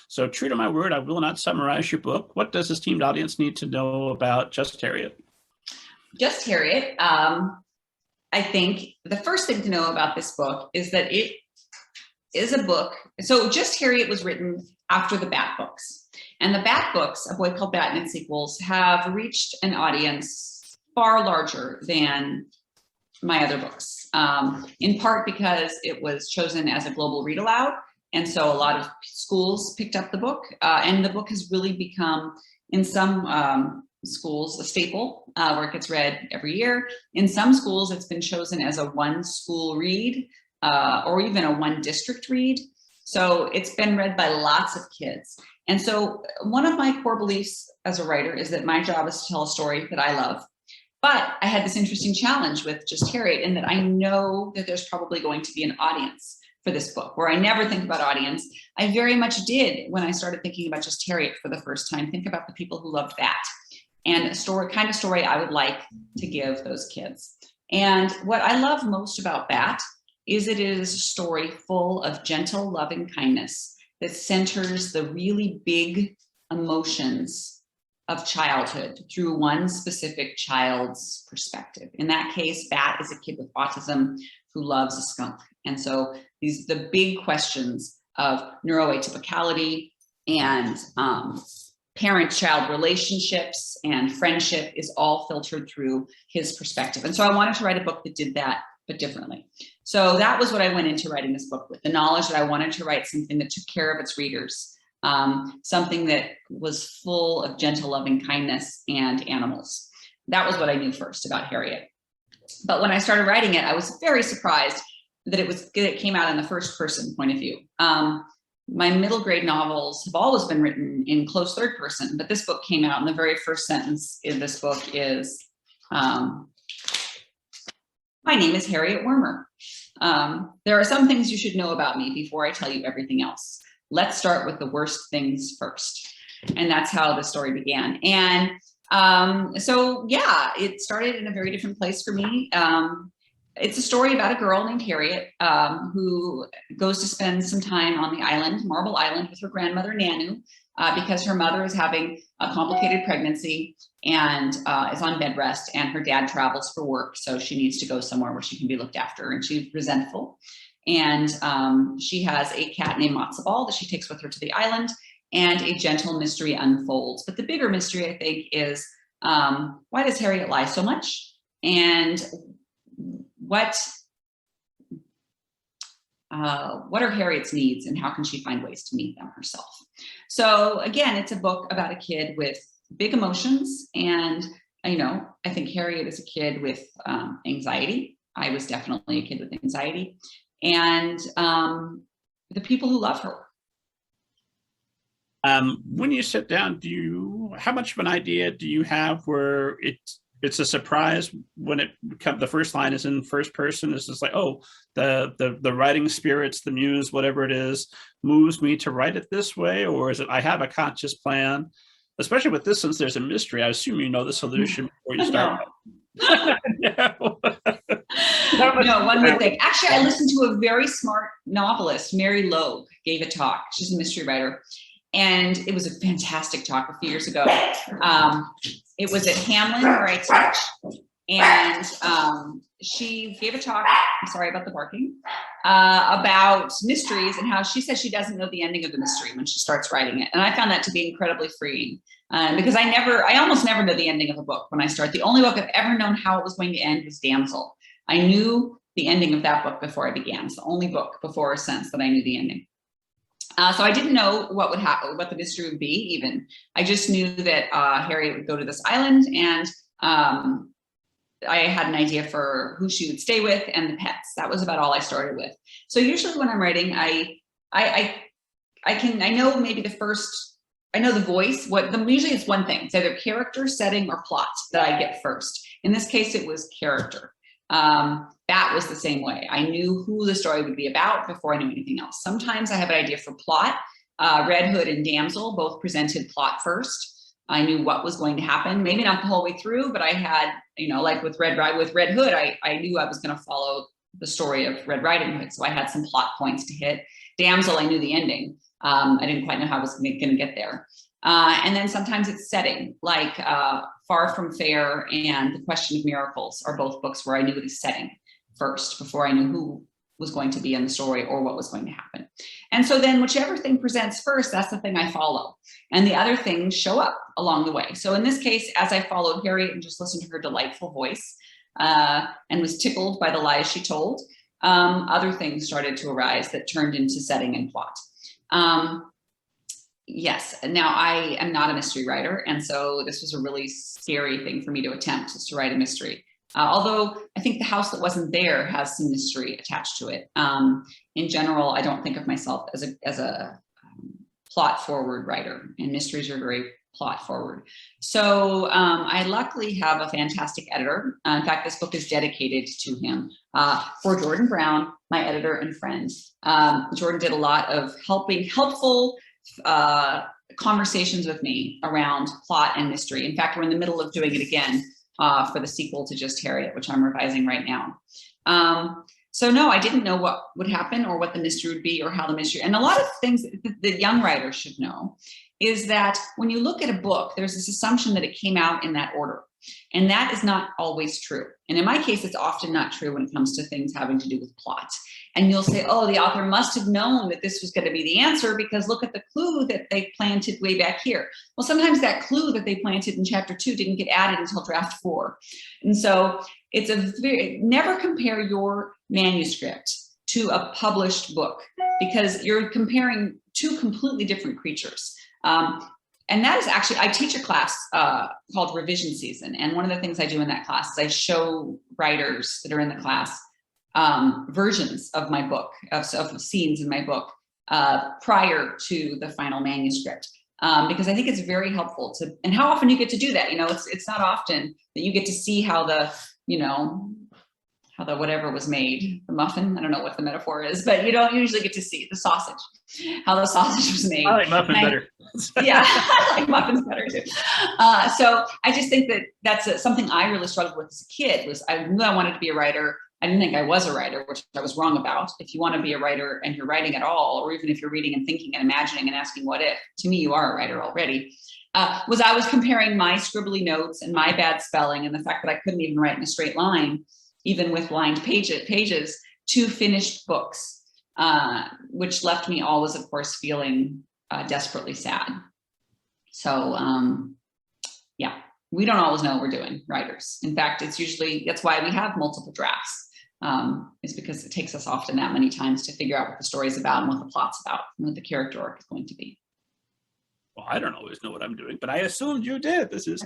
So true to my word, I will not summarize your book. What does this esteemed audience need to know about Just Harriet? Just Harriet. I think the first thing to know about this book is that it is a book. So Just Harriet was written after the Bat books. And the Bat books, A Boy Called Bat and its sequels, have reached an audience far larger than my other books, in part because it was chosen as a Global Read Aloud. And so a lot of schools picked up the book, and the book has really become, in some schools, a staple where it gets read every year. In some schools, it's been chosen as a one school read or even a one district read. So it's been read by lots of kids. And so one of my core beliefs as a writer is that my job is to tell a story that I love. But I had this interesting challenge with Just Harriet in that I know that there's probably going to be an audience for this book, where I never think about audience. I very much did when I started thinking about Just Harriet for the first time, think about the people who loved that and a story, kind of story I would like to give those kids. And what I love most about that is it is a story full of gentle, loving kindness that centers the really big emotions of childhood through one specific child's perspective. In that case, Bat is a kid with autism who loves a skunk. And so the big questions of neuroatypicality and parent-child relationships and friendship is all filtered through his perspective. And so I wanted to write a book that did that, but differently. So that was what I went into writing this book with, the knowledge that I wanted to write something that took care of its readers, something that was full of gentle, loving kindness and animals. That was what I knew first about Harriet. But when I started writing it, I was very surprised that it came out in the first person point of view. My middle grade novels have always been written in close third person, but this book came out and the very first sentence in this book is, my name is Harriet Wormer. There are some things you should know about me before I tell you everything else. Let's start with the worst things first. And that's how the story began. And so, yeah, it started in a very different place for me. It's a story about a girl named Harriet who goes to spend some time on the island, Marble Island, with her grandmother, Nanu, because her mother is having a complicated pregnancy and is on bed rest, and her dad travels for work. So she needs to go somewhere where she can be looked after, and she's resentful. And she has a cat named Matzo Ball that she takes with her to the island, and a gentle mystery unfolds. But the bigger mystery, I think, is why does Harriet lie so much? And what are Harriet's needs, and how can she find ways to meet them herself? So again, it's a book about a kid with big emotions, and I think Harriet is a kid with anxiety. I was definitely a kid with anxiety, and the people who love her. When you sit down, how much of an idea do you have where it's a surprise when the first line is in first person? It's just like, oh, the writing spirits, the muse, whatever it is, moves me to write it this way? Or is it, I have a conscious plan? Especially with this, since there's a mystery, I assume you know the solution before you start. No, one would think. Actually, I listened to a very smart novelist, Mary Loeb, gave a talk. She's a mystery writer. And it was a fantastic talk a few years ago. It was at Hamline where I teach. And she gave a talk, I'm sorry about the barking, about mysteries and how she says she doesn't know the ending of the mystery when she starts writing it. And I found that to be incredibly freeing because I almost never know the ending of a book when I start. The only book I've ever known how it was going to end was Damsel. I knew the ending of that book before I began. It's the only book before or since that I knew the ending. So I didn't know what would happen, what the mystery would be even. I just knew that Harriet would go to this island, and I had an idea for who she would stay with and the pets. That was about all I started with. So usually when I'm writing, I know maybe I know the voice. Usually it's one thing. It's either character, setting, or plot that I get first. In this case, it was character. That was the same way. I knew who the story would be about before I knew anything else. Sometimes I have an idea for plot. Red Hood and Damsel both presented plot first. I knew what was going to happen, maybe not the whole way through, but I had, like with Red Hood, I knew I was going to follow the story of Red Riding Hood. So I had some plot points to hit. Damsel, I knew the ending. I didn't quite know how I was going to get there. And then sometimes it's setting, like Far From Fair and The Question of Miracles are both books where I knew the setting first before I knew who was going to be in the story or what was going to happen. And so then whichever thing presents first, that's the thing I follow. And the other things show up along the way. So in this case, as I followed Harriet and just listened to her delightful voice and was tickled by the lies she told, other things started to arise that turned into setting and plot. Yes, now I am not a mystery writer. And so this was a really scary thing for me to attempt, is to write a mystery. Although I think The House That Wasn't There has some mystery attached to it. In general, I don't think of myself as a plot forward writer, and mysteries are very plot forward. So I luckily have a fantastic editor. In fact, this book is dedicated to him. For Jordan Brown, my editor and friend. Jordan did a lot of helpful conversations with me around plot and mystery. In fact, we're in the middle of doing it again for the sequel to Just Harriet, which I'm revising right now. So no, I didn't know what would happen or what the mystery would be or how the mystery, and a lot of things that young writers should know is that when you look at a book, there's this assumption that it came out in that order. And that is not always true. And in my case, it's often not true when it comes to things having to do with plot. And you'll say, oh, the author must have known that this was going to be the answer because look at the clue that they planted way back here. Well, sometimes that clue that they planted in chapter 2 didn't get added until draft 4. And so it's never compare your manuscript to a published book because you're comparing two completely different creatures. And that is actually, I teach a class called Revision Season. And one of the things I do in that class is I show writers that are in the class versions of my book, of scenes in my book prior to the final manuscript. Because I think it's very helpful to, and how often you get to do that, it's not often that you get to see how the, how the whatever was made, the muffin, I don't know what the metaphor is, but you don't usually get to see the sausage, how the sausage was made. I like muffin better. Yeah, I like muffins better too. So I just think that that's something I really struggled with as a kid. Was I knew I wanted to be a writer. I didn't think I was a writer, which I was wrong about. If you want to be a writer and you're writing at all, or even if you're reading and thinking and imagining and asking what if, to me, you are a writer already. I was comparing my scribbly notes and my bad spelling and the fact that I couldn't even write in a straight line, even with lined pages to finished books, which left me always, of course, feeling desperately sad. So yeah, we don't always know what we're doing, writers. In fact, that's why we have multiple drafts. Is because it takes us often that many times to figure out what the story's about and what the plot's about and what the character arc is going to be. Well, I don't always know what I'm doing, but I assumed you did. This is